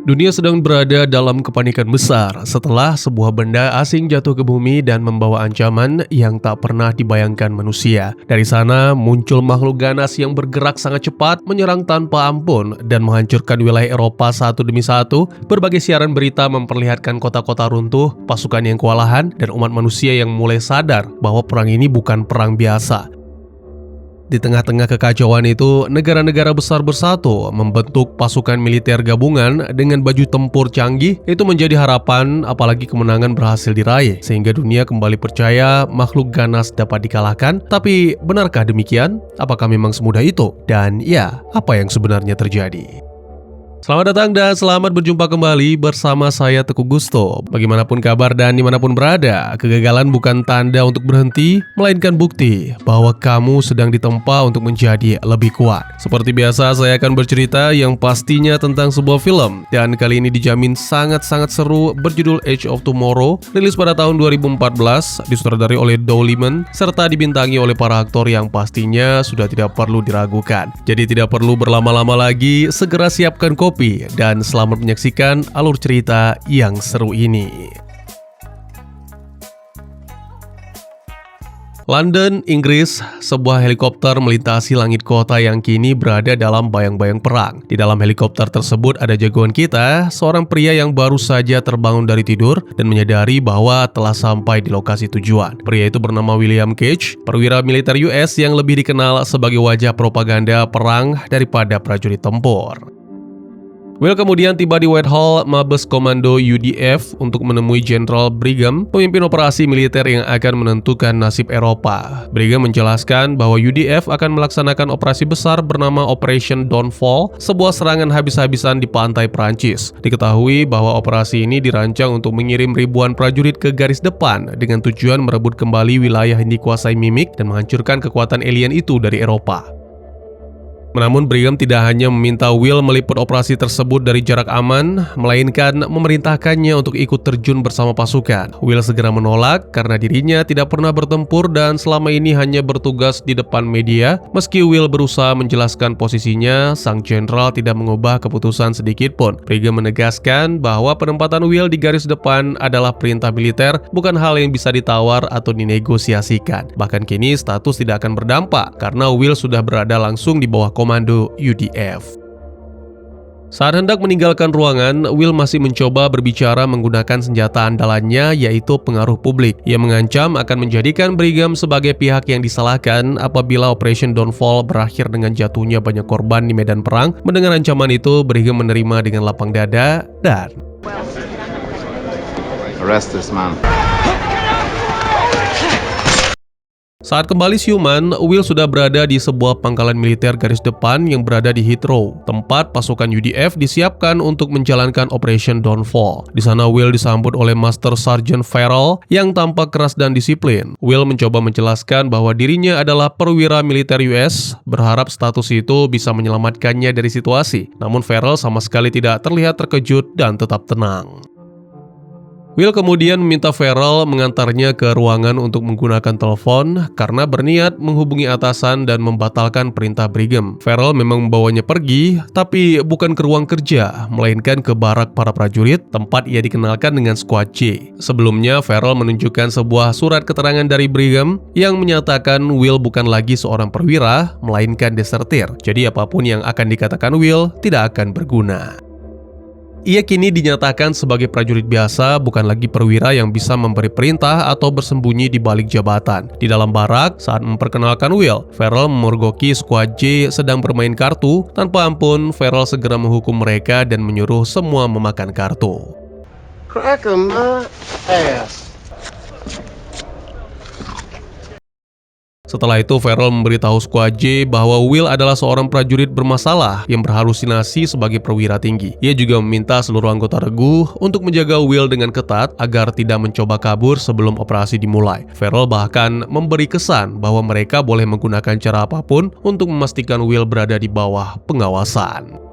Dunia sedang berada dalam kepanikan besar setelah sebuah benda asing jatuh ke bumi dan membawa ancaman yang tak pernah dibayangkan manusia. Dari sana muncul makhluk ganas yang bergerak sangat cepat, menyerang tanpa ampun dan menghancurkan wilayah Eropa satu demi satu. Berbagai siaran berita memperlihatkan kota-kota runtuh, pasukan yang kewalahan, dan umat manusia yang mulai sadar bahwa perang ini bukan perang biasa. Di tengah-tengah kekacauan itu, negara-negara besar bersatu membentuk pasukan militer gabungan dengan baju tempur canggih. Itu menjadi harapan, apalagi kemenangan berhasil diraih, sehingga dunia kembali percaya makhluk ganas dapat dikalahkan. Tapi benarkah demikian? Apakah memang semudah itu? Dan ya, apa yang sebenarnya terjadi? Selamat datang dan selamat berjumpa kembali bersama saya Teguh Gusto. Bagaimanapun kabar dan dimanapun berada, kegagalan bukan tanda untuk berhenti, melainkan bukti bahwa kamu sedang ditempa untuk menjadi lebih kuat. Seperti biasa, saya akan bercerita yang pastinya tentang sebuah film, dan kali ini dijamin sangat-sangat seru, berjudul Edge of Tomorrow, rilis pada tahun 2014, disutradarai oleh Doug Liman, serta dibintangi oleh para aktor yang pastinya sudah tidak perlu diragukan. Jadi tidak perlu berlama-lama lagi, segera siapkan kopi dan selamat menyaksikan alur cerita yang seru ini. London, Inggris, sebuah helikopter melintasi langit kota yang kini berada dalam bayang-bayang perang. Di dalam helikopter tersebut ada jagoan kita, seorang pria yang baru saja terbangun dari tidur dan menyadari bahwa telah sampai di lokasi tujuan. Pria itu bernama William Cage, perwira militer US yang lebih dikenal sebagai wajah propaganda perang daripada prajurit tempur. Will kemudian tiba di Whitehall, Mabes Komando UDF untuk menemui Jenderal Brigham, pemimpin operasi militer yang akan menentukan nasib Eropa. Brigham menjelaskan bahwa UDF akan melaksanakan operasi besar bernama Operation Dawnfall, sebuah serangan habis-habisan di pantai Prancis. Diketahui bahwa operasi ini dirancang untuk mengirim ribuan prajurit ke garis depan dengan tujuan merebut kembali wilayah yang dikuasai Mimik dan menghancurkan kekuatan alien itu dari Eropa. Namun Brigham tidak hanya meminta Will meliput operasi tersebut dari jarak aman, melainkan memerintahkannya untuk ikut terjun bersama pasukan. Will segera menolak karena dirinya tidak pernah bertempur dan selama ini hanya bertugas di depan media. Meski Will berusaha menjelaskan posisinya, sang jenderal tidak mengubah keputusan sedikit pun. Brigham menegaskan bahwa penempatan Will di garis depan adalah perintah militer, bukan hal yang bisa ditawar atau dinegosiasikan. Bahkan kini status tidak akan berdampak karena Will sudah berada langsung di bawah komando UDF. Saat hendak meninggalkan ruangan, Will masih mencoba berbicara menggunakan senjata andalannya, yaitu pengaruh publik. Ia mengancam akan menjadikan Brigham sebagai pihak yang disalahkan apabila Operation Dawnfall berakhir dengan jatuhnya banyak korban di medan perang. Mendengar ancaman itu, Brigham menerima dengan lapang dada dan Arrest this man. Saat kembali siuman, Will sudah berada di sebuah pangkalan militer garis depan yang berada di Heathrow, tempat pasukan UDF disiapkan untuk menjalankan Operation Dawnfall. Di sana Will disambut oleh Master Sergeant Farrell yang tampak keras dan disiplin. Will mencoba menjelaskan bahwa dirinya adalah perwira militer US, berharap status itu bisa menyelamatkannya dari situasi. Namun Farrell sama sekali tidak terlihat terkejut dan tetap tenang. Will kemudian meminta Farrell mengantarnya ke ruangan untuk menggunakan telepon karena berniat menghubungi atasan dan membatalkan perintah Brigham. Farrell memang membawanya pergi, tapi bukan ke ruang kerja, melainkan ke barak para prajurit, tempat ia dikenalkan dengan Squad J. Sebelumnya, Farrell menunjukkan sebuah surat keterangan dari Brigham yang menyatakan Will bukan lagi seorang perwira, melainkan desertir. Jadi apapun yang akan dikatakan Will tidak akan berguna. Ia kini dinyatakan sebagai prajurit biasa, bukan lagi perwira yang bisa memberi perintah atau bersembunyi di balik jabatan. Di dalam barak, saat memperkenalkan Will, Farrell memergoki Squad J sedang bermain kartu. Tanpa ampun, Farrell segera menghukum mereka dan menyuruh semua memakan kartu. Crack 'em ass. Setelah itu, Farrell memberitahu Squad J bahwa Will adalah seorang prajurit bermasalah yang berhalusinasi sebagai perwira tinggi. Ia juga meminta seluruh anggota regu untuk menjaga Will dengan ketat agar tidak mencoba kabur sebelum operasi dimulai. Farrell bahkan memberi kesan bahwa mereka boleh menggunakan cara apapun untuk memastikan Will berada di bawah pengawasan.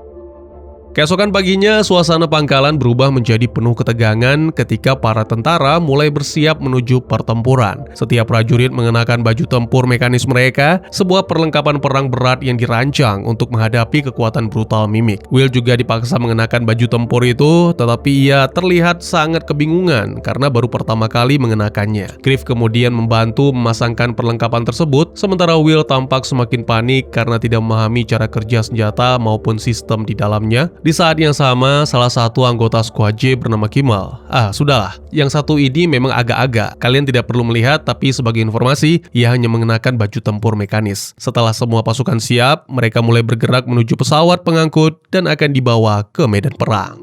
Keesokan paginya, suasana pangkalan berubah menjadi penuh ketegangan ketika para tentara mulai bersiap menuju pertempuran. Setiap prajurit mengenakan baju tempur mekanis mereka, sebuah perlengkapan perang berat yang dirancang untuk menghadapi kekuatan brutal Mimic. Will juga dipaksa mengenakan baju tempur itu, tetapi ia terlihat sangat kebingungan karena baru pertama kali mengenakannya. Griff kemudian membantu memasangkan perlengkapan tersebut, sementara Will tampak semakin panik karena tidak memahami cara kerja senjata maupun sistem di dalamnya. Di saat yang sama, salah satu anggota Squad J bernama Kimal. Sudahlah, yang satu ini memang agak-agak. Kalian tidak perlu melihat, tapi sebagai informasi, ia hanya mengenakan baju tempur mekanis. Setelah semua pasukan siap, mereka mulai bergerak menuju pesawat pengangkut dan akan dibawa ke medan perang.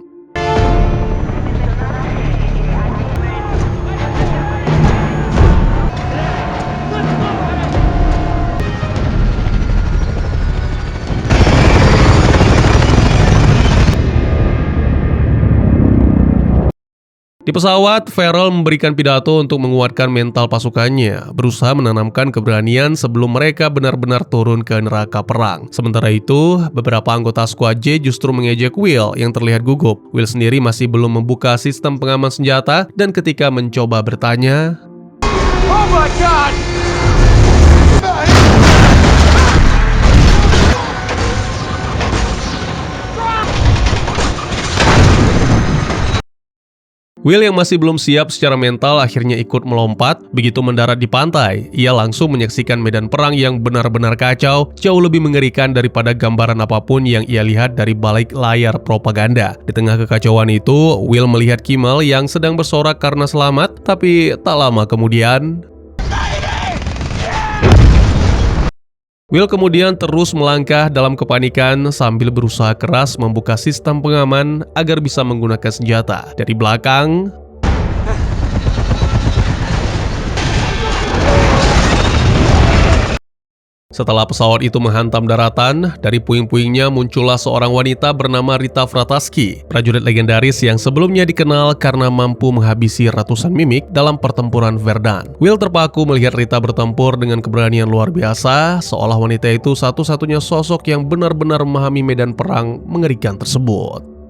Di pesawat, Farrell memberikan pidato untuk menguatkan mental pasukannya, berusaha menanamkan keberanian sebelum mereka benar-benar turun ke neraka perang. Sementara itu, beberapa anggota Squad J justru mengejek Will yang terlihat gugup. Will sendiri masih belum membuka sistem pengaman senjata, dan ketika mencoba bertanya, Oh my God! Will yang masih belum siap secara mental akhirnya ikut melompat. Begitu mendarat di pantai, ia langsung menyaksikan medan perang yang benar-benar kacau, jauh lebih mengerikan daripada gambaran apapun yang ia lihat dari balik layar propaganda. Di tengah kekacauan itu, Will melihat Kimal yang sedang bersorak karena selamat, tapi tak lama kemudian Will kemudian terus melangkah dalam kepanikan sambil berusaha keras membuka sistem pengaman agar bisa menggunakan senjata. Dari belakang, setelah pesawat itu menghantam daratan, dari puing-puingnya muncullah seorang wanita bernama Rita Frataski, prajurit legendaris yang sebelumnya dikenal karena mampu menghabisi ratusan Mimic dalam pertempuran Verdun. Will terpaku melihat Rita bertempur dengan keberanian luar biasa, seolah wanita itu satu-satunya sosok yang benar-benar memahami medan perang mengerikan tersebut.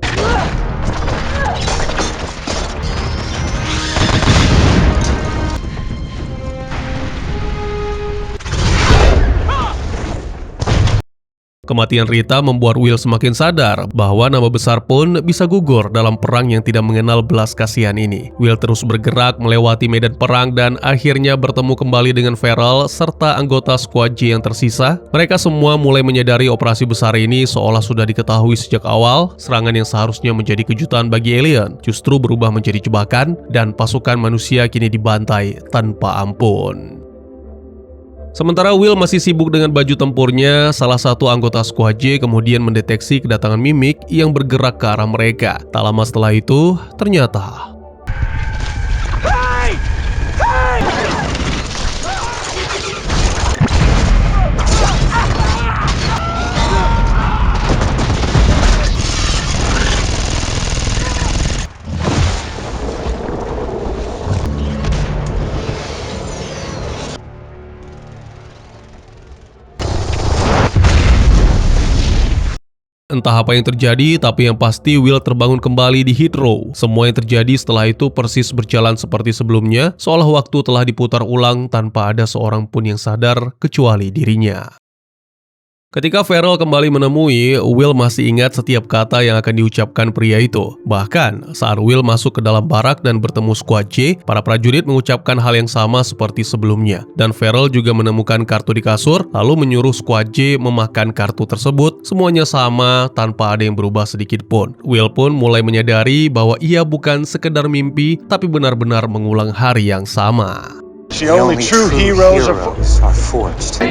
Kematian Rita membuat Will semakin sadar bahwa nama besar pun bisa gugur dalam perang yang tidak mengenal belas kasihan ini. Will terus bergerak melewati medan perang dan akhirnya bertemu kembali dengan Farrell serta anggota Squad J yang tersisa. Mereka semua mulai menyadari operasi besar ini seolah sudah diketahui sejak awal. Serangan yang seharusnya menjadi kejutan bagi alien justru berubah menjadi jebakan, dan pasukan manusia kini dibantai tanpa ampun. Sementara Will masih sibuk dengan baju tempurnya, salah satu anggota Squad J kemudian mendeteksi kedatangan Mimic yang bergerak ke arah mereka. Tak lama setelah itu, ternyata entah apa yang terjadi, tapi yang pasti Will terbangun kembali di Heathrow. Semua yang terjadi setelah itu persis berjalan seperti sebelumnya, seolah waktu telah diputar ulang tanpa ada seorang pun yang sadar kecuali dirinya. Ketika Farrell kembali menemui, Will masih ingat setiap kata yang akan diucapkan pria itu. Bahkan, saat Will masuk ke dalam barak dan bertemu Squad J, para prajurit mengucapkan hal yang sama seperti sebelumnya. Dan Farrell juga menemukan kartu di kasur, lalu menyuruh Squad J memakan kartu tersebut. Semuanya sama, tanpa ada yang berubah sedikit pun. Will pun mulai menyadari bahwa ia bukan sekedar mimpi, tapi benar-benar mengulang hari yang sama. The only true heroes are forged.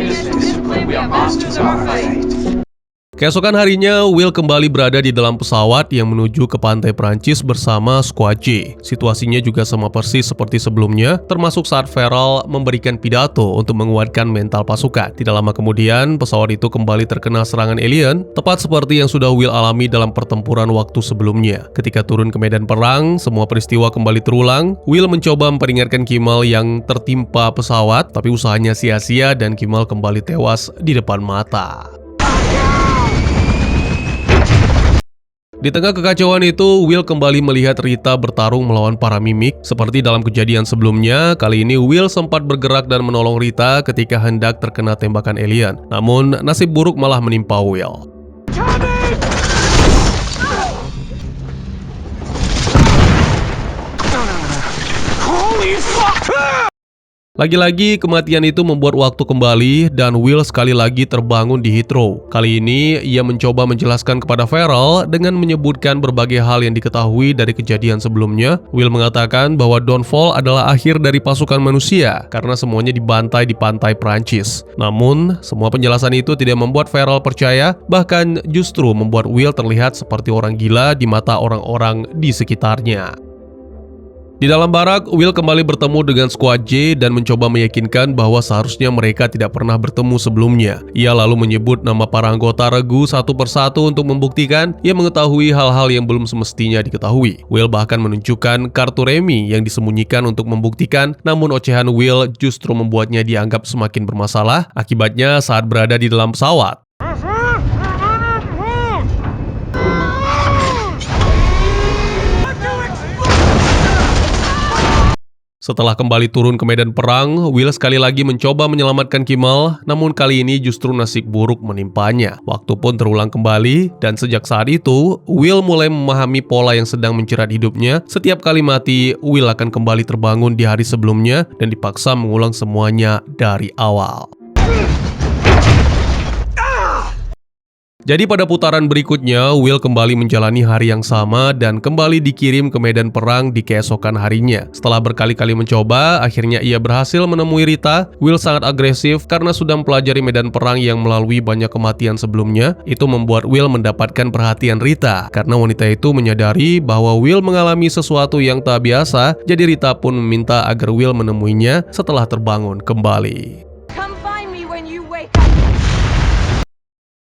Keesokan harinya, Will kembali berada di dalam pesawat yang menuju ke pantai Prancis bersama Squad J. Situasinya juga sama persis seperti sebelumnya, termasuk saat Farrell memberikan pidato untuk menguatkan mental pasukan. Tidak lama kemudian, pesawat itu kembali terkena serangan alien, tepat seperti yang sudah Will alami dalam pertempuran waktu sebelumnya. Ketika turun ke medan perang, semua peristiwa kembali terulang. Will mencoba memperingatkan Kimal yang tertimpa pesawat, tapi usahanya sia-sia dan Kimal kembali tewas di depan mata. Di tengah kekacauan itu, Will kembali melihat Rita bertarung melawan para mimik. Seperti dalam kejadian sebelumnya, kali ini Will sempat bergerak dan menolong Rita ketika hendak terkena tembakan alien. Namun, nasib buruk malah menimpa Will. Holy fuck! Lagi-lagi kematian itu membuat waktu kembali dan Will sekali lagi terbangun di Heathrow. Kali ini ia mencoba menjelaskan kepada Farrell dengan menyebutkan berbagai hal yang diketahui dari kejadian sebelumnya. Will mengatakan bahwa Dawnfall adalah akhir dari pasukan manusia karena semuanya dibantai di pantai Prancis. Namun, semua penjelasan itu tidak membuat Farrell percaya, bahkan justru membuat Will terlihat seperti orang gila di mata orang-orang di sekitarnya. Di dalam barak, Will kembali bertemu dengan Squad J dan mencoba meyakinkan bahwa seharusnya mereka tidak pernah bertemu sebelumnya. Ia lalu menyebut nama para anggota regu satu persatu untuk membuktikan ia mengetahui hal-hal yang belum semestinya diketahui. Will bahkan menunjukkan kartu remi yang disembunyikan untuk membuktikan, namun ocehan Will justru membuatnya dianggap semakin bermasalah. Akibatnya saat berada di dalam pesawat, setelah kembali turun ke medan perang, Will sekali lagi mencoba menyelamatkan Kimal, namun kali ini justru nasib buruk menimpanya. Waktu pun terulang kembali, dan sejak saat itu, Will mulai memahami pola yang sedang menjerat hidupnya. Setiap kali mati, Will akan kembali terbangun di hari sebelumnya dan dipaksa mengulang semuanya dari awal. Jadi pada putaran berikutnya, Will kembali menjalani hari yang sama dan kembali dikirim ke medan perang di keesokan harinya. Setelah berkali-kali mencoba, akhirnya ia berhasil menemui Rita. Will sangat agresif karena sudah mempelajari medan perang yang melalui banyak kematian sebelumnya. Itu membuat Will mendapatkan perhatian Rita karena wanita itu menyadari bahwa Will mengalami sesuatu yang tak biasa. Jadi Rita pun meminta agar Will menemuinya setelah terbangun kembali.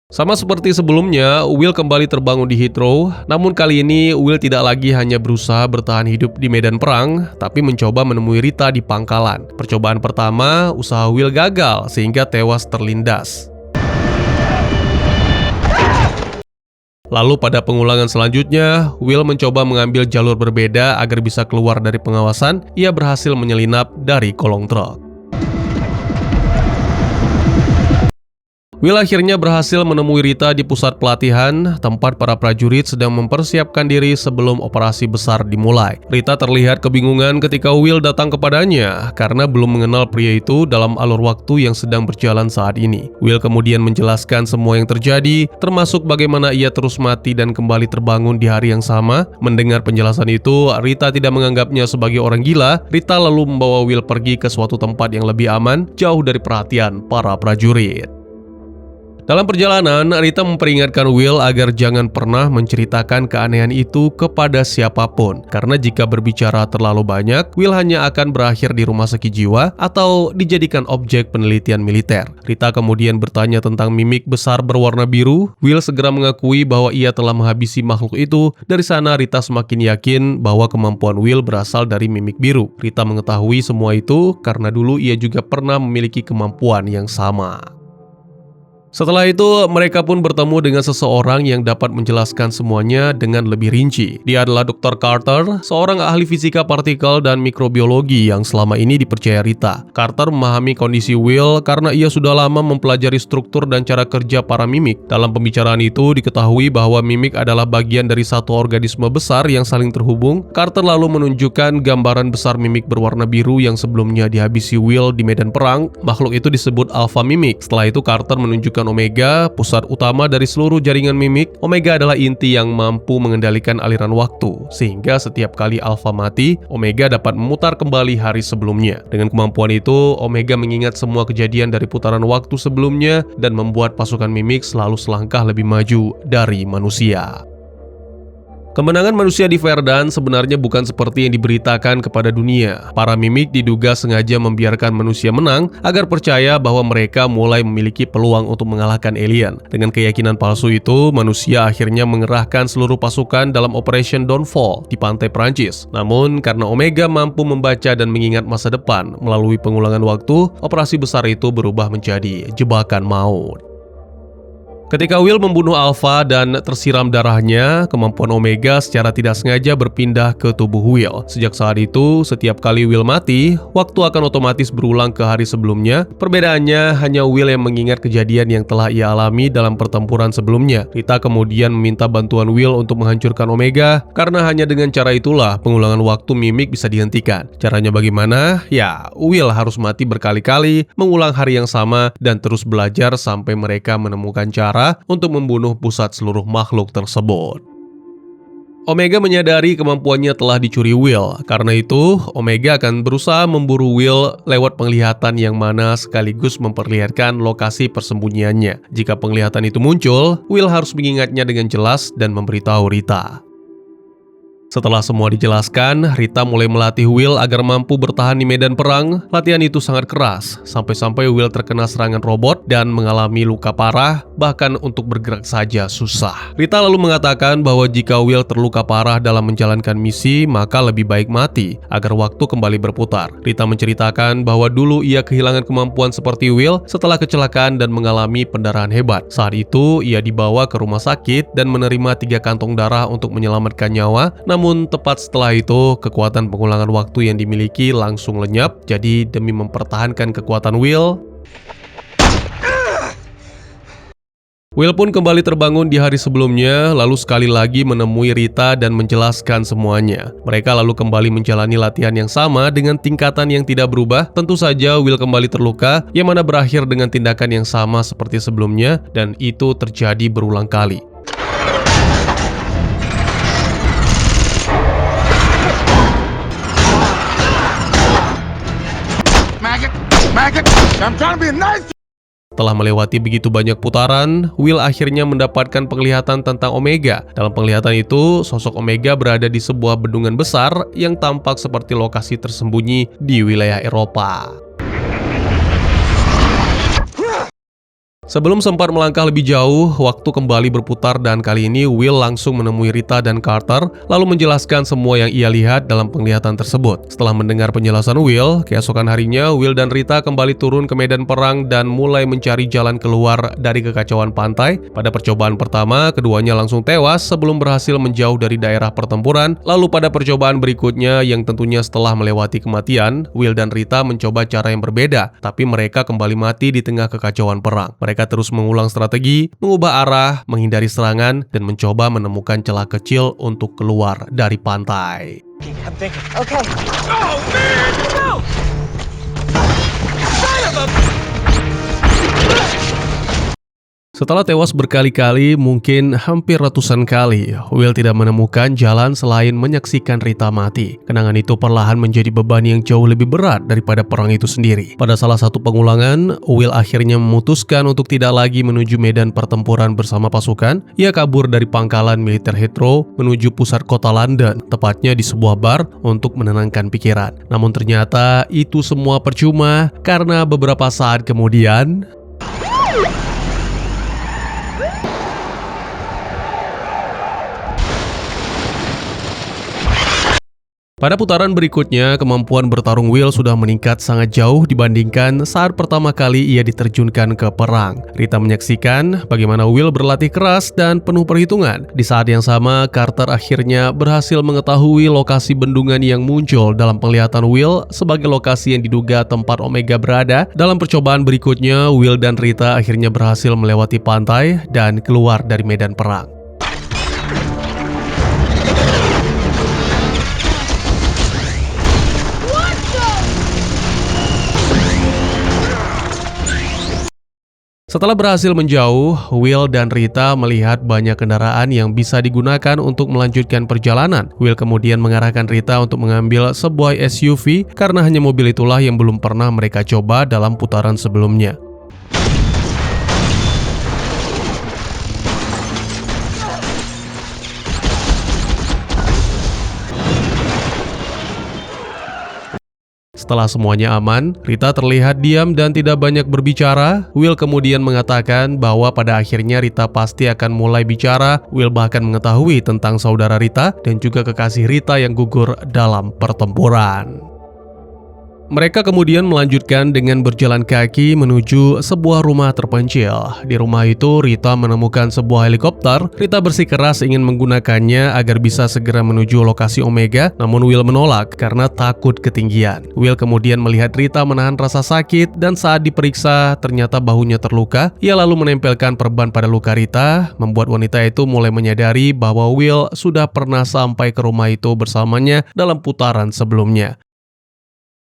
Sama seperti sebelumnya, Will kembali terbangun di Heathrow, namun kali ini Will tidak lagi hanya berusaha bertahan hidup di medan perang, tapi mencoba menemui Rita di pangkalan. Percobaan pertama, usaha Will gagal sehingga tewas terlindas. Lalu pada pengulangan selanjutnya, Will mencoba mengambil jalur berbeda agar bisa keluar dari pengawasan. Ia berhasil menyelinap dari kolong truk. Will akhirnya berhasil menemui Rita di pusat pelatihan, tempat para prajurit sedang mempersiapkan diri sebelum operasi besar dimulai. Rita terlihat kebingungan ketika Will datang kepadanya, karena belum mengenal pria itu dalam alur waktu yang sedang berjalan saat ini. Will kemudian menjelaskan semua yang terjadi, termasuk bagaimana ia terus mati dan kembali terbangun di hari yang sama. Mendengar penjelasan itu, Rita tidak menganggapnya sebagai orang gila. Rita lalu membawa Will pergi ke suatu tempat yang lebih aman, jauh dari perhatian para prajurit. Dalam perjalanan, Rita memperingatkan Will agar jangan pernah menceritakan keanehan itu kepada siapapun. Karena jika berbicara terlalu banyak, Will hanya akan berakhir di rumah sakit jiwa atau dijadikan objek penelitian militer. Rita kemudian bertanya tentang mimik besar berwarna biru. Will segera mengakui bahwa ia telah menghabisi makhluk itu. Dari sana, Rita semakin yakin bahwa kemampuan Will berasal dari mimik biru. Rita mengetahui semua itu karena dulu ia juga pernah memiliki kemampuan yang sama. Setelah itu, mereka pun bertemu dengan seseorang yang dapat menjelaskan semuanya dengan lebih rinci. Dia adalah Dr. Carter, seorang ahli fisika partikel dan mikrobiologi yang selama ini dipercaya Rita. Carter memahami kondisi Will karena ia sudah lama mempelajari struktur dan cara kerja para mimik. Dalam pembicaraan itu, diketahui bahwa mimik adalah bagian dari satu organisme besar yang saling terhubung. Carter lalu menunjukkan gambaran besar mimik berwarna biru yang sebelumnya dihabisi Will di medan perang. Makhluk itu disebut Alpha Mimik. Setelah itu, Carter menunjukkan Omega, pusat utama dari seluruh jaringan mimik. Omega adalah inti yang mampu mengendalikan aliran waktu, sehingga setiap kali Alpha mati, Omega dapat memutar kembali hari sebelumnya. Dengan kemampuan itu, Omega mengingat semua kejadian dari putaran waktu sebelumnya dan membuat pasukan mimik selalu selangkah lebih maju dari manusia. Kemenangan manusia di Verdun sebenarnya bukan seperti yang diberitakan kepada dunia. Para mimik diduga sengaja membiarkan manusia menang agar percaya bahwa mereka mulai memiliki peluang untuk mengalahkan alien. Dengan keyakinan palsu itu, manusia akhirnya mengerahkan seluruh pasukan dalam Operation Dawnfall di pantai Prancis. Namun, karena Omega mampu membaca dan mengingat masa depan melalui pengulangan waktu, operasi besar itu berubah menjadi jebakan maut. Ketika Will membunuh Alpha dan tersiram darahnya, kemampuan Omega secara tidak sengaja berpindah ke tubuh Will. Sejak saat itu, setiap kali Will mati, waktu akan otomatis berulang ke hari sebelumnya. Perbedaannya hanya Will yang mengingat kejadian yang telah ia alami dalam pertempuran sebelumnya. Rita kemudian meminta bantuan Will untuk menghancurkan Omega, karena hanya dengan cara itulah pengulangan waktu mimik bisa dihentikan. Caranya bagaimana? Ya, Will harus mati berkali-kali, mengulang hari yang sama, dan terus belajar sampai mereka menemukan cara untuk membunuh pusat seluruh makhluk tersebut. Omega menyadari kemampuannya telah dicuri Will. Karena itu, Omega akan berusaha memburu Will lewat penglihatan yang mana sekaligus memperlihatkan lokasi persembunyiannya. Jika penglihatan itu muncul, Will harus mengingatnya dengan jelas dan memberitahu Rita. Setelah semua dijelaskan, Rita mulai melatih Will agar mampu bertahan di medan perang. Latihan itu sangat keras, sampai-sampai Will terkena serangan robot dan mengalami luka parah, bahkan untuk bergerak saja susah. Rita lalu mengatakan bahwa jika Will terluka parah dalam menjalankan misi, maka lebih baik mati, agar waktu kembali berputar. Rita menceritakan bahwa dulu ia kehilangan kemampuan seperti Will setelah kecelakaan dan mengalami pendarahan hebat. Saat itu, ia dibawa ke rumah sakit dan menerima 3 kantong darah untuk menyelamatkan nyawa. Namun tepat setelah itu, kekuatan pengulangan waktu yang dimiliki langsung lenyap. Jadi demi mempertahankan kekuatan Will pun kembali terbangun di hari sebelumnya, lalu sekali lagi menemui Rita dan menjelaskan semuanya. Mereka lalu kembali menjalani latihan yang sama dengan tingkatan yang tidak berubah. Tentu saja Will kembali terluka, yang mana berakhir dengan tindakan yang sama seperti sebelumnya, dan itu terjadi berulang kali. Setelah melewati begitu banyak putaran, Will akhirnya mendapatkan penglihatan tentang Omega. Dalam penglihatan itu, sosok Omega berada di sebuah bendungan besar yang tampak seperti lokasi tersembunyi di wilayah Eropa. Sebelum sempat melangkah lebih jauh, waktu kembali berputar dan kali ini Will langsung menemui Rita dan Carter, lalu menjelaskan semua yang ia lihat dalam penglihatan tersebut. Setelah mendengar penjelasan Will, keesokan harinya Will dan Rita kembali turun ke medan perang dan mulai mencari jalan keluar dari kekacauan pantai. Pada percobaan pertama, keduanya langsung tewas sebelum berhasil menjauh dari daerah pertempuran. Lalu pada percobaan berikutnya, yang tentunya setelah melewati kematian, Will dan Rita mencoba cara yang berbeda, tapi mereka kembali mati di tengah kekacauan perang. Mereka terus mengulang strategi, mengubah arah, menghindari serangan, dan mencoba menemukan celah kecil untuk keluar dari pantai. Okay. Oh man, no! Son of a... Setelah tewas berkali-kali, mungkin hampir ratusan kali, Will tidak menemukan jalan selain menyaksikan Rita mati. Kenangan itu perlahan menjadi beban yang jauh lebih berat daripada perang itu sendiri. Pada salah satu pengulangan, Will akhirnya memutuskan untuk tidak lagi menuju medan pertempuran bersama pasukan. Ia kabur dari pangkalan militer Heathrow menuju pusat kota London, tepatnya di sebuah bar untuk menenangkan pikiran. Namun ternyata itu semua percuma, karena beberapa saat kemudian pada putaran berikutnya, kemampuan bertarung Will sudah meningkat sangat jauh dibandingkan saat pertama kali ia diterjunkan ke perang. Rita menyaksikan bagaimana Will berlatih keras dan penuh perhitungan. Di saat yang sama, Carter akhirnya berhasil mengetahui lokasi bendungan yang muncul dalam penglihatan Will sebagai lokasi yang diduga tempat Omega berada. Dalam percobaan berikutnya, Will dan Rita akhirnya berhasil melewati pantai dan keluar dari medan perang. Setelah berhasil menjauh, Will dan Rita melihat banyak kendaraan yang bisa digunakan untuk melanjutkan perjalanan. Will kemudian mengarahkan Rita untuk mengambil sebuah SUV karena hanya mobil itulah yang belum pernah mereka coba dalam putaran sebelumnya. Setelah semuanya aman, Rita terlihat diam dan tidak banyak berbicara. Will kemudian mengatakan bahwa pada akhirnya Rita pasti akan mulai bicara. Will bahkan mengetahui tentang saudara Rita dan juga kekasih Rita yang gugur dalam pertempuran. Mereka kemudian melanjutkan dengan berjalan kaki menuju sebuah rumah terpencil. Di rumah itu, Rita menemukan sebuah helikopter. Rita bersikeras ingin menggunakannya agar bisa segera menuju lokasi Omega, namun Will menolak karena takut ketinggian. Will kemudian melihat Rita menahan rasa sakit dan saat diperiksa ternyata bahunya terluka. Ia lalu menempelkan perban pada luka Rita, membuat wanita itu mulai menyadari bahwa Will sudah pernah sampai ke rumah itu bersamanya dalam putaran sebelumnya.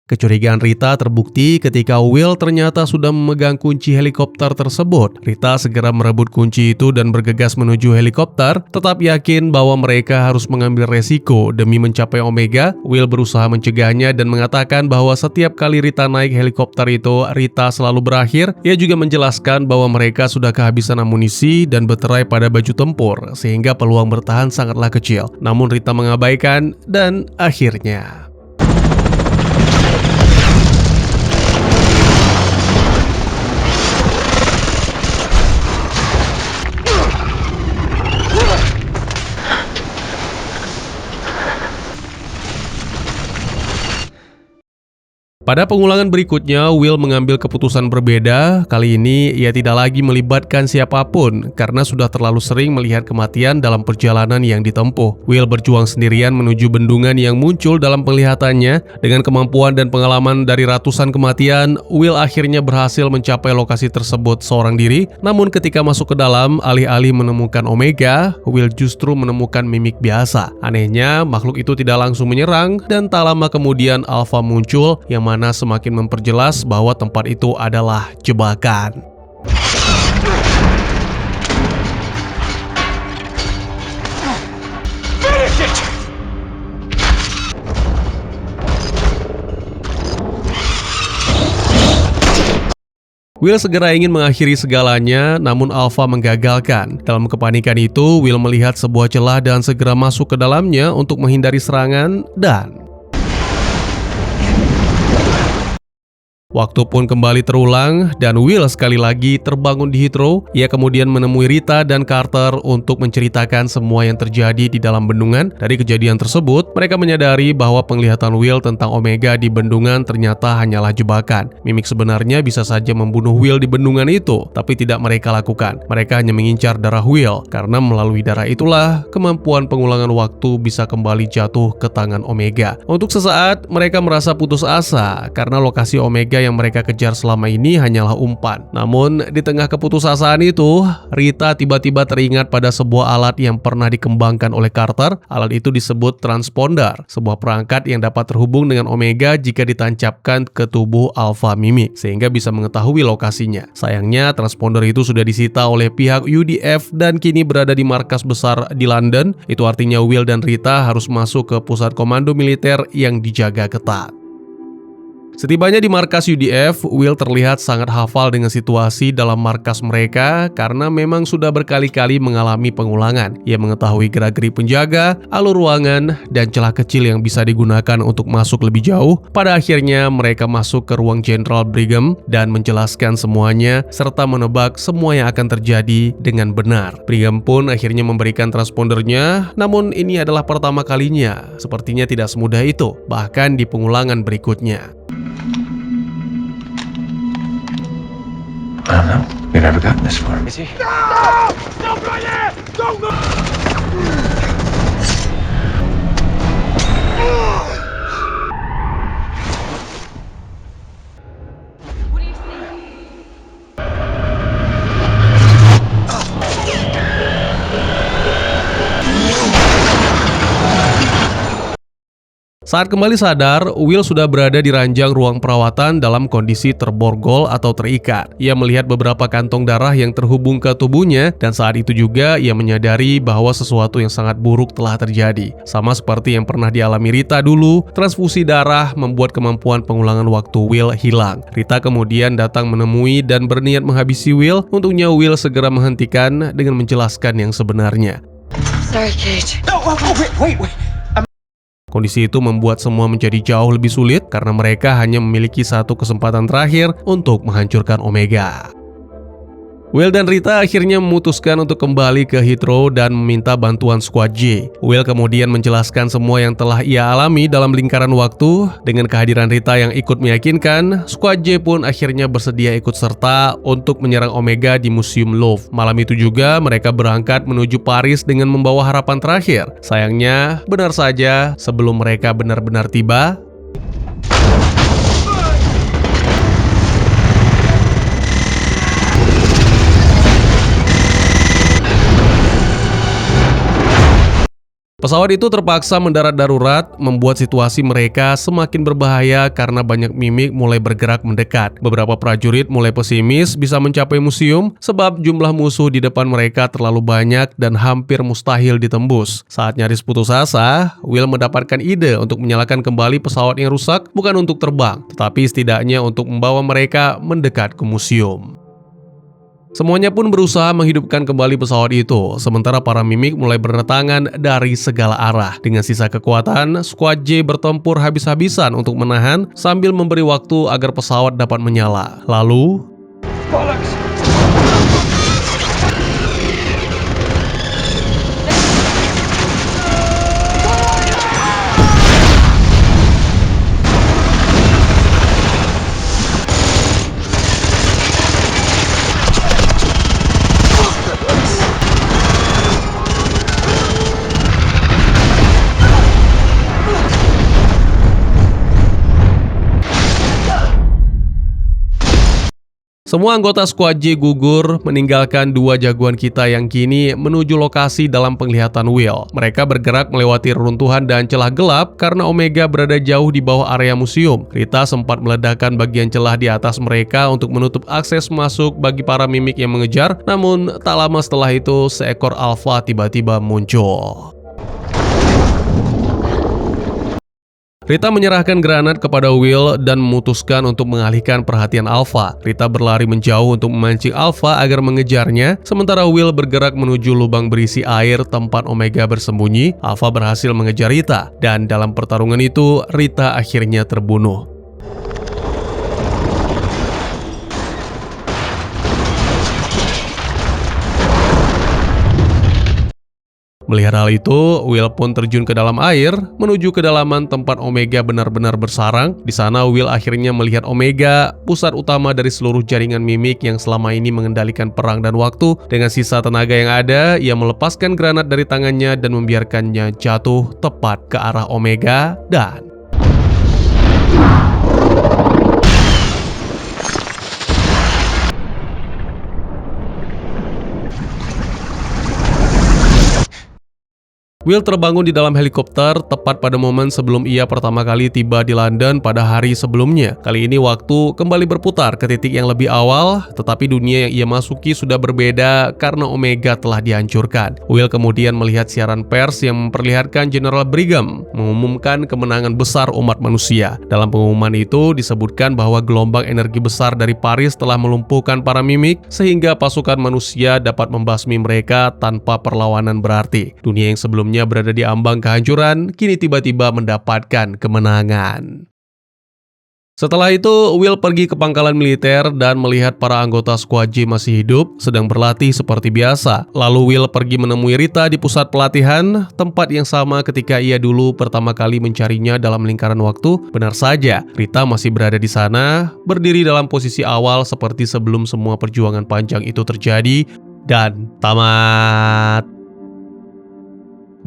Kecurigaan Rita terbukti ketika Will ternyata sudah memegang kunci helikopter tersebut. Rita segera merebut kunci itu dan bergegas menuju helikopter, tetap yakin bahwa mereka harus mengambil resiko demi mencapai Omega. Will berusaha mencegahnya dan mengatakan bahwa setiap kali Rita naik helikopter itu, Rita selalu berakhir. Ia juga menjelaskan bahwa mereka sudah kehabisan amunisi dan berterai pada baju tempur, sehingga peluang bertahan sangatlah kecil. Namun Rita mengabaikan dan akhirnya pada pengulangan berikutnya, Will mengambil keputusan berbeda. Kali ini, ia tidak lagi melibatkan siapapun karena sudah terlalu sering melihat kematian dalam perjalanan yang ditempuh. Will berjuang sendirian menuju bendungan yang muncul dalam penglihatannya. Dengan kemampuan dan pengalaman dari ratusan kematian, Will akhirnya berhasil mencapai lokasi tersebut seorang diri. Namun ketika masuk ke dalam, alih-alih menemukan Omega, Will justru menemukan mimik biasa. Anehnya, makhluk itu tidak langsung menyerang dan tak lama kemudian Alpha muncul yang mana semakin memperjelas bahwa tempat itu adalah jebakan. Will segera ingin mengakhiri segalanya, namun Alpha menggagalkan. Dalam kepanikan itu, Will melihat sebuah celah dan segera masuk ke dalamnya untuk menghindari serangan dan waktu pun kembali terulang dan Will sekali lagi terbangun di Heathrow. Ia kemudian menemui Rita dan Carter untuk menceritakan semua yang terjadi di dalam bendungan. Dari kejadian tersebut, mereka menyadari bahwa penglihatan Will tentang Omega di bendungan ternyata hanyalah jebakan. Mimik sebenarnya bisa saja membunuh Will di bendungan itu, tapi tidak mereka lakukan. Mereka hanya mengincar darah Will, karena melalui darah itulah kemampuan pengulangan waktu bisa kembali jatuh ke tangan Omega. Untuk sesaat, mereka merasa putus asa karena lokasi Omega yang mereka kejar selama ini hanyalah umpan. Namun, di tengah keputusasaan itu, Rita tiba-tiba teringat pada sebuah alat yang pernah dikembangkan oleh Carter. Alat itu disebut transponder, sebuah perangkat yang dapat terhubung dengan Omega jika ditancapkan ke tubuh Alpha Mimik, sehingga bisa mengetahui lokasinya. Sayangnya, transponder itu sudah disita oleh pihak UDF dan kini berada di markas besar di London. Itu artinya Will dan Rita harus masuk ke pusat komando militer yang dijaga ketat. Setibanya di markas UDF, Will terlihat sangat hafal dengan situasi dalam markas mereka karena memang sudah berkali-kali mengalami pengulangan. Ia mengetahui gerak-gerik penjaga, alur ruangan, dan celah kecil yang bisa digunakan untuk masuk lebih jauh. Pada akhirnya, mereka masuk ke ruang Jenderal Brigham dan menjelaskan semuanya serta menebak semua yang akan terjadi dengan benar. Brigham pun akhirnya memberikan transpondernya, namun ini adalah pertama kalinya. Sepertinya tidak semudah itu, bahkan di pengulangan berikutnya. I don't know. We've never gotten this far. Is he? No! Don't go there! Don't go! What do you think? Saat kembali sadar, Will sudah berada di ranjang ruang perawatan dalam kondisi terborgol atau terikat. Ia melihat beberapa kantong darah yang terhubung ke tubuhnya, dan saat itu juga ia menyadari bahwa sesuatu yang sangat buruk telah terjadi. Sama seperti yang pernah dialami Rita dulu, transfusi darah membuat kemampuan pengulangan waktu Will hilang. Rita kemudian datang menemui dan berniat menghabisi Will. Untungnya Will segera menghentikan dengan menjelaskan yang sebenarnya. Sorry, Cage. No, wait. Kondisi itu membuat semua menjadi jauh lebih sulit karena mereka hanya memiliki satu kesempatan terakhir untuk menghancurkan Omega. Will dan Rita akhirnya memutuskan untuk kembali ke Heathrow dan meminta bantuan Squad J. Will kemudian menjelaskan semua yang telah ia alami dalam lingkaran waktu. Dengan kehadiran Rita yang ikut meyakinkan, Squad J pun akhirnya bersedia ikut serta untuk menyerang Omega di Museum Louvre. Malam itu juga mereka berangkat menuju Paris dengan membawa harapan terakhir. Sayangnya, benar saja sebelum mereka benar-benar tiba, pesawat itu terpaksa mendarat darurat, membuat situasi mereka semakin berbahaya karena banyak mimik mulai bergerak mendekat. Beberapa prajurit mulai pesimis bisa mencapai museum sebab jumlah musuh di depan mereka terlalu banyak dan hampir mustahil ditembus. Saat nyaris putus asa, Will mendapatkan ide untuk menyalakan kembali pesawat yang rusak, bukan untuk terbang, tetapi setidaknya untuk membawa mereka mendekat ke museum. Semuanya pun berusaha menghidupkan kembali pesawat itu, sementara para mimik mulai berdatangan dari segala arah. Dengan sisa kekuatan, Squad J bertempur habis-habisan untuk menahan sambil memberi waktu agar pesawat dapat menyala. Lalu, semua anggota Squad J gugur, meninggalkan dua jagoan kita yang kini menuju lokasi dalam penglihatan Will. Mereka bergerak melewati reruntuhan dan celah gelap karena Omega berada jauh di bawah area museum. Rita sempat meledakkan bagian celah di atas mereka untuk menutup akses masuk bagi para mimik yang mengejar. Namun, tak lama setelah itu, seekor alfa tiba-tiba muncul. Rita menyerahkan granat kepada Will dan memutuskan untuk mengalihkan perhatian Alpha. Rita berlari menjauh untuk memancing Alpha agar mengejarnya, sementara Will bergerak menuju lubang berisi air tempat Omega bersembunyi. Alpha berhasil mengejar Rita, dan dalam pertarungan itu, Rita akhirnya terbunuh. Melihat hal itu, Will pun terjun ke dalam air, menuju kedalaman tempat Omega benar-benar bersarang. Di sana, Will akhirnya melihat Omega, pusat utama dari seluruh jaringan mimik yang selama ini mengendalikan perang dan waktu. Dengan sisa tenaga yang ada, ia melepaskan granat dari tangannya dan membiarkannya jatuh tepat ke arah Omega dan... Will terbangun di dalam helikopter tepat pada momen sebelum ia pertama kali tiba di London pada hari sebelumnya. Kali ini waktu kembali berputar ke titik yang lebih awal, tetapi dunia yang ia masuki sudah berbeda karena Omega telah dihancurkan. Will kemudian melihat siaran pers yang memperlihatkan General Brigham mengumumkan kemenangan besar umat manusia. Dalam pengumuman itu disebutkan bahwa gelombang energi besar dari Paris telah melumpuhkan para mimik sehingga pasukan manusia dapat membasmi mereka tanpa perlawanan berarti. Dunia yang sebelumnya berada di ambang kehancuran, kini tiba-tiba mendapatkan kemenangan. Setelah itu, Will pergi ke pangkalan militer dan melihat para anggota Squad J masih hidup, sedang berlatih seperti biasa. Lalu Will pergi menemui Rita di pusat pelatihan, tempat yang sama ketika ia dulu pertama kali mencarinya dalam lingkaran waktu. Benar saja, Rita masih berada di sana, berdiri dalam posisi awal seperti sebelum semua perjuangan panjang itu terjadi, dan tamat.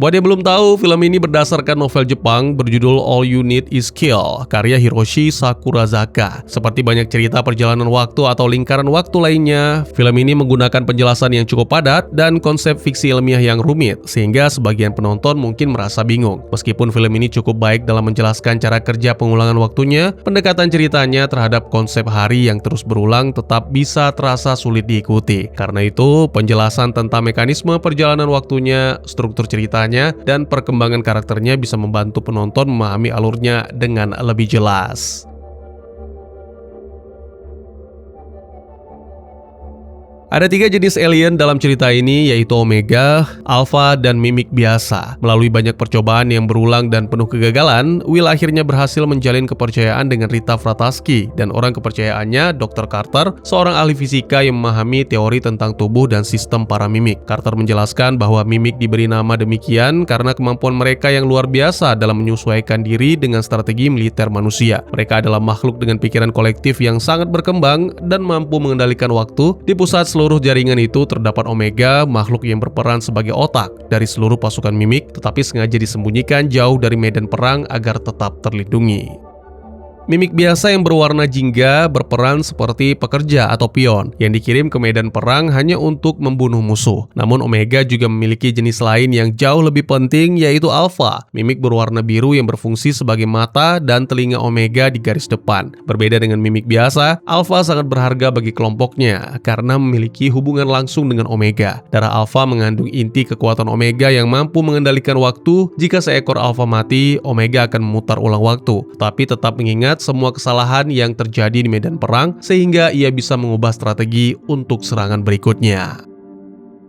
Buat yang belum tahu, film ini berdasarkan novel Jepang berjudul All You Need Is Kill, karya Hiroshi Sakurazaka. Seperti banyak cerita perjalanan waktu atau lingkaran waktu lainnya, film ini menggunakan penjelasan yang cukup padat dan konsep fiksi ilmiah yang rumit, sehingga sebagian penonton mungkin merasa bingung. Meskipun film ini cukup baik dalam menjelaskan cara kerja pengulangan waktunya, pendekatan ceritanya terhadap konsep hari yang terus berulang tetap bisa terasa sulit diikuti. Karena itu, penjelasan tentang mekanisme perjalanan waktunya, struktur ceritanya, dan perkembangan karakternya bisa membantu penonton memahami alurnya dengan lebih jelas. Ada 3 jenis alien dalam cerita ini, yaitu Omega, Alpha, dan Mimik biasa. Melalui banyak percobaan yang berulang dan penuh kegagalan, Will akhirnya berhasil menjalin kepercayaan dengan Rita Vrataski dan orang kepercayaannya, Dr. Carter, seorang ahli fisika yang memahami teori tentang tubuh dan sistem para mimik. Carter menjelaskan bahwa mimik diberi nama demikian karena kemampuan mereka yang luar biasa dalam menyesuaikan diri dengan strategi militer manusia. Mereka adalah makhluk dengan pikiran kolektif yang sangat berkembang dan mampu mengendalikan waktu. Di pusat seluruh jaringan itu terdapat Omega, makhluk yang berperan sebagai otak dari seluruh pasukan mimik, tetapi sengaja disembunyikan jauh dari medan perang agar tetap terlindungi. Mimik biasa yang berwarna jingga berperan seperti pekerja atau pion yang dikirim ke medan perang hanya untuk membunuh musuh. Namun Omega juga memiliki jenis lain yang jauh lebih penting, yaitu Alpha, mimik berwarna biru yang berfungsi sebagai mata dan telinga Omega di garis depan. Berbeda dengan mimik biasa, Alpha sangat berharga bagi kelompoknya karena memiliki hubungan langsung dengan Omega. Darah Alpha mengandung inti kekuatan Omega yang mampu mengendalikan waktu. Jika seekor Alpha mati, Omega akan memutar ulang waktu, tapi tetap mengingat semua kesalahan yang terjadi di medan perang sehingga ia bisa mengubah strategi untuk serangan berikutnya.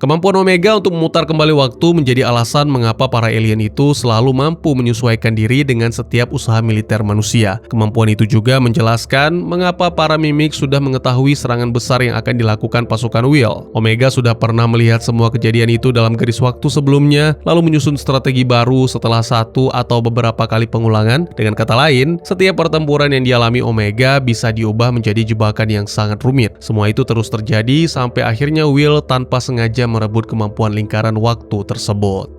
Kemampuan Omega untuk memutar kembali waktu menjadi alasan mengapa para alien itu selalu mampu menyesuaikan diri dengan setiap usaha militer manusia. Kemampuan itu juga menjelaskan mengapa para mimik sudah mengetahui serangan besar yang akan dilakukan pasukan Will. Omega sudah pernah melihat semua kejadian itu dalam garis waktu sebelumnya, lalu menyusun strategi baru setelah satu atau beberapa kali pengulangan. Dengan kata lain, setiap pertempuran yang dialami Omega bisa diubah menjadi jebakan yang sangat rumit. Semua itu terus terjadi sampai akhirnya Will tanpa sengaja merebut kemampuan lingkaran waktu tersebut.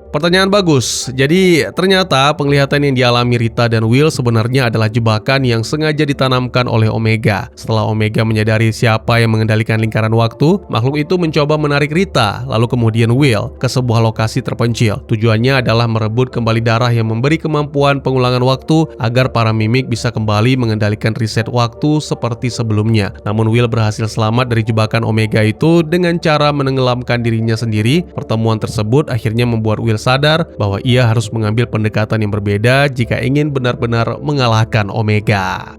Pertanyaan bagus. Jadi ternyata penglihatan yang dialami Rita dan Will sebenarnya adalah jebakan yang sengaja ditanamkan oleh Omega. Setelah Omega menyadari siapa yang mengendalikan lingkaran waktu, makhluk itu mencoba menarik Rita, lalu kemudian Will, ke sebuah lokasi terpencil. Tujuannya adalah merebut kembali darah yang memberi kemampuan pengulangan waktu agar para mimik bisa kembali mengendalikan reset waktu seperti sebelumnya. Namun Will berhasil selamat dari jebakan Omega itu dengan cara menenggelamkan dirinya sendiri. Pertemuan tersebut akhirnya membuat Will sadar bahwa ia harus mengambil pendekatan yang berbeda jika ingin benar-benar mengalahkan Omega.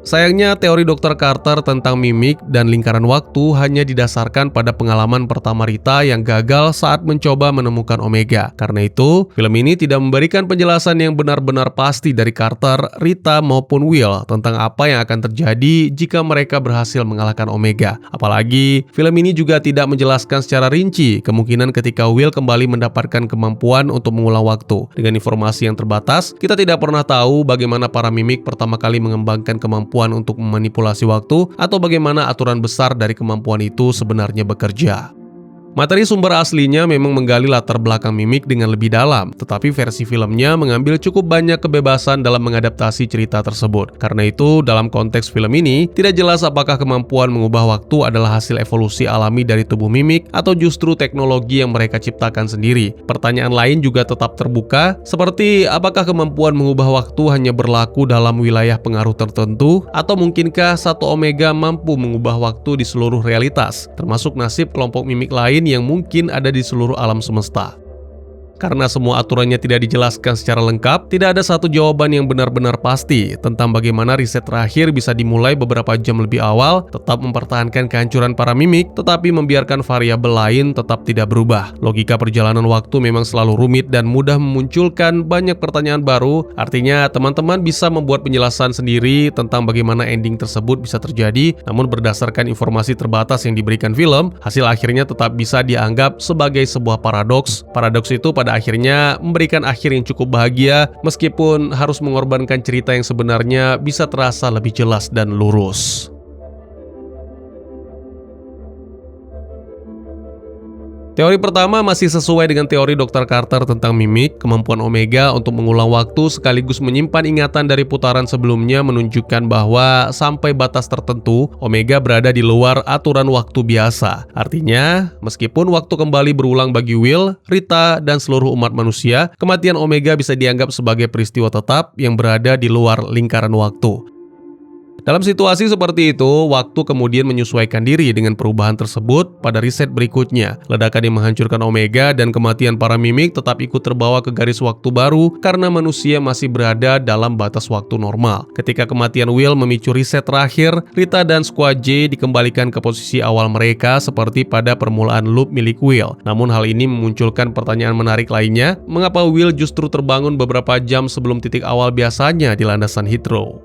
Sayangnya, teori Dr. Carter tentang mimik dan lingkaran waktu hanya didasarkan pada pengalaman pertama Rita yang gagal saat mencoba menemukan Omega. Karena itu, film ini tidak memberikan penjelasan yang benar-benar pasti dari Carter, Rita, maupun Will tentang apa yang akan terjadi jika mereka berhasil mengalahkan Omega. Apalagi, film ini juga tidak menjelaskan secara rinci kemungkinan ketika Will kembali mendapatkan kemampuan untuk mengulang waktu. Dengan informasi yang terbatas, kita tidak pernah tahu bagaimana para mimik pertama kali mengembangkan kemampuan untuk memanipulasi waktu atau bagaimana aturan besar dari kemampuan itu sebenarnya bekerja. Materi sumber aslinya memang menggali latar belakang mimik dengan lebih dalam, tetapi versi filmnya mengambil cukup banyak kebebasan dalam mengadaptasi cerita tersebut. Karena itu, dalam konteks film ini, tidak jelas apakah kemampuan mengubah waktu adalah hasil evolusi alami dari tubuh mimik atau justru teknologi yang mereka ciptakan sendiri. Pertanyaan lain juga tetap terbuka, seperti apakah kemampuan mengubah waktu hanya berlaku dalam wilayah pengaruh tertentu, atau mungkinkah satu Omega mampu mengubah waktu di seluruh realitas, termasuk nasib kelompok mimik lain yang mungkin ada di seluruh alam semesta. Karena semua aturannya tidak dijelaskan secara lengkap, tidak ada satu jawaban yang benar-benar pasti tentang bagaimana riset terakhir bisa dimulai beberapa jam lebih awal, tetap mempertahankan kehancuran para mimik, tetapi membiarkan variabel lain tetap tidak berubah. Logika perjalanan waktu memang selalu rumit dan mudah memunculkan banyak pertanyaan baru. Artinya, teman-teman bisa membuat penjelasan sendiri tentang bagaimana ending tersebut bisa terjadi, namun berdasarkan informasi terbatas yang diberikan film, hasil akhirnya tetap bisa dianggap sebagai sebuah paradoks. Paradoks itu pada akhirnya memberikan akhir yang cukup bahagia meskipun harus mengorbankan cerita yang sebenarnya bisa terasa lebih jelas dan lurus. Teori pertama masih sesuai dengan teori Dr. Carter tentang mimik. Kemampuan Omega untuk mengulang waktu sekaligus menyimpan ingatan dari putaran sebelumnya menunjukkan bahwa sampai batas tertentu, Omega berada di luar aturan waktu biasa. Artinya, meskipun waktu kembali berulang bagi Will, Rita, dan seluruh umat manusia, kematian Omega bisa dianggap sebagai peristiwa tetap yang berada di luar lingkaran waktu. Dalam situasi seperti itu, waktu kemudian menyesuaikan diri dengan perubahan tersebut pada riset berikutnya. Ledakan yang menghancurkan Omega dan kematian para mimik tetap ikut terbawa ke garis waktu baru karena manusia masih berada dalam batas waktu normal. Ketika kematian Will memicu riset terakhir, Rita dan Squad J dikembalikan ke posisi awal mereka seperti pada permulaan loop milik Will. Namun hal ini memunculkan pertanyaan menarik lainnya, mengapa Will justru terbangun beberapa jam sebelum titik awal biasanya di landasan Heathrow?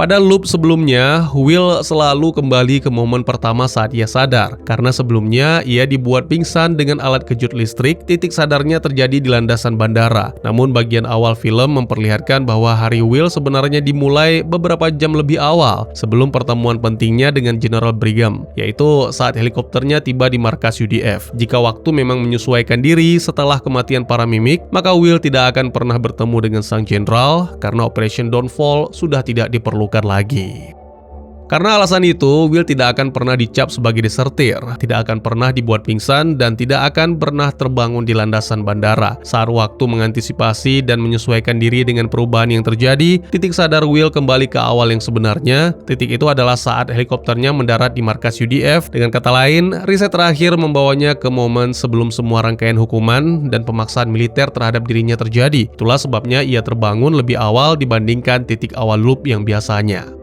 Pada loop sebelumnya, Will selalu kembali ke momen pertama saat ia sadar, karena sebelumnya ia dibuat pingsan dengan alat kejut listrik. Titik sadarnya terjadi di landasan bandara. Namun bagian awal film memperlihatkan bahwa hari Will sebenarnya dimulai beberapa jam lebih awal sebelum pertemuan pentingnya dengan General Brigham, yaitu saat helikopternya tiba di markas UDF. Jika waktu memang menyesuaikan diri setelah kematian para mimik, maka Will tidak akan pernah bertemu dengan sang jenderal karena Operation Downfall sudah tidak diperlukan lagi. Karena alasan itu, Will tidak akan pernah dicap sebagai desertir, tidak akan pernah dibuat pingsan, dan tidak akan pernah terbangun di landasan bandara. Saat waktu mengantisipasi dan menyesuaikan diri dengan perubahan yang terjadi, titik sadar Will kembali ke awal yang sebenarnya. Titik itu adalah saat helikopternya mendarat di markas UDF. Dengan kata lain, riset terakhir membawanya ke momen sebelum semua rangkaian hukuman dan pemaksaan militer terhadap dirinya terjadi. Itulah sebabnya ia terbangun lebih awal dibandingkan titik awal loop yang biasanya.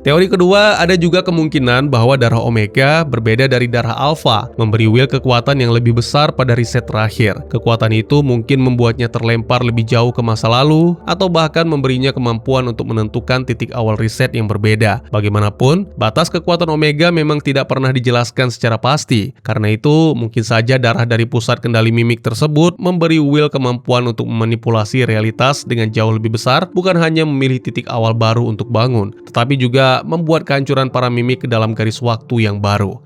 Teori kedua, ada juga kemungkinan bahwa darah Omega berbeda dari darah Alpha, memberi Will kekuatan yang lebih besar pada riset terakhir. Kekuatan itu mungkin membuatnya terlempar lebih jauh ke masa lalu, atau bahkan memberinya kemampuan untuk menentukan titik awal riset yang berbeda. Bagaimanapun, batas kekuatan Omega memang tidak pernah dijelaskan secara pasti. Karena itu, mungkin saja darah dari pusat kendali mimik tersebut memberi Will kemampuan untuk memanipulasi realitas dengan jauh lebih besar, bukan hanya memilih titik awal baru untuk bangun, tetapi juga membuat kehancuran para mimik ke dalam garis waktu yang baru.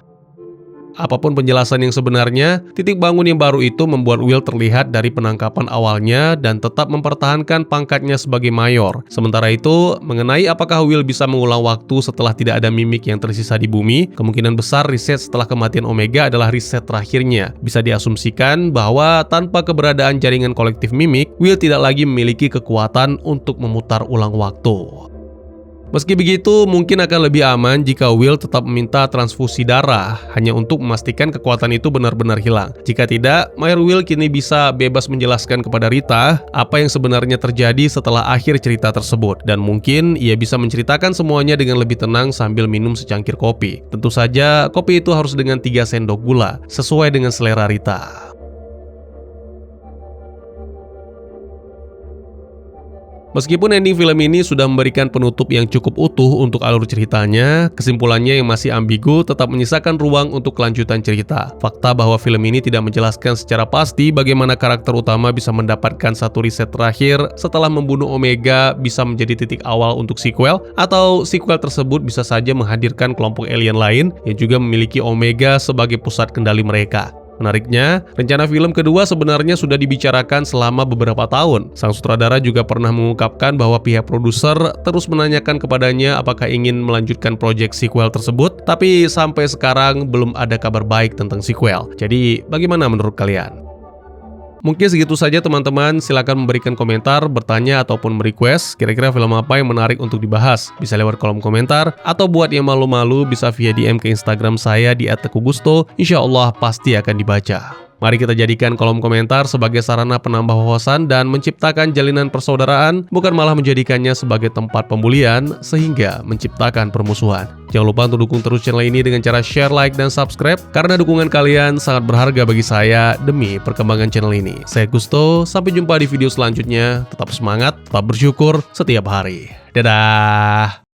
Apapun penjelasan yang sebenarnya, titik bangun yang baru itu membuat Will terlihat dari penangkapan awalnya dan tetap mempertahankan pangkatnya sebagai mayor. Sementara itu, mengenai apakah Will bisa mengulang waktu setelah tidak ada mimik yang tersisa di bumi, kemungkinan besar riset setelah kematian Omega adalah riset terakhirnya. Bisa diasumsikan bahwa tanpa keberadaan jaringan kolektif mimik, Will tidak lagi memiliki kekuatan untuk memutar ulang waktu. Meski begitu, mungkin akan lebih aman jika Will tetap meminta transfusi darah hanya untuk memastikan kekuatan itu benar-benar hilang. Jika tidak, Mayor Will kini bisa bebas menjelaskan kepada Rita apa yang sebenarnya terjadi setelah akhir cerita tersebut, dan mungkin ia bisa menceritakan semuanya dengan lebih tenang sambil minum secangkir kopi. Tentu saja, kopi itu harus dengan 3 sendok gula, sesuai dengan selera Rita. Meskipun ending film ini sudah memberikan penutup yang cukup utuh untuk alur ceritanya, kesimpulannya yang masih ambigu tetap menyisakan ruang untuk kelanjutan cerita. Fakta bahwa film ini tidak menjelaskan secara pasti bagaimana karakter utama bisa mendapatkan satu riset terakhir setelah membunuh Omega bisa menjadi titik awal untuk sequel, atau sequel tersebut bisa saja menghadirkan kelompok alien lain yang juga memiliki Omega sebagai pusat kendali mereka. Menariknya, rencana film kedua sebenarnya sudah dibicarakan selama beberapa tahun. Sang sutradara juga pernah mengungkapkan bahwa pihak produser terus menanyakan kepadanya apakah ingin melanjutkan proyek sequel tersebut, tapi sampai sekarang belum ada kabar baik tentang sequel. Jadi, bagaimana menurut kalian? Mungkin segitu saja teman-teman, silakan memberikan komentar, bertanya, ataupun merequest kira-kira film apa yang menarik untuk dibahas. Bisa lewat kolom komentar, atau buat yang malu-malu bisa via DM ke Instagram saya di @tegugusto. Insya Allah pasti akan dibaca. Mari kita jadikan kolom komentar sebagai sarana penambah wawasan dan menciptakan jalinan persaudaraan, bukan malah menjadikannya sebagai tempat pembulian sehingga menciptakan permusuhan. Jangan lupa untuk dukung terus channel ini dengan cara share, like, dan subscribe, karena dukungan kalian sangat berharga bagi saya demi perkembangan channel ini. Saya Gusto, sampai jumpa di video selanjutnya. Tetap semangat, tetap bersyukur setiap hari. Dadah!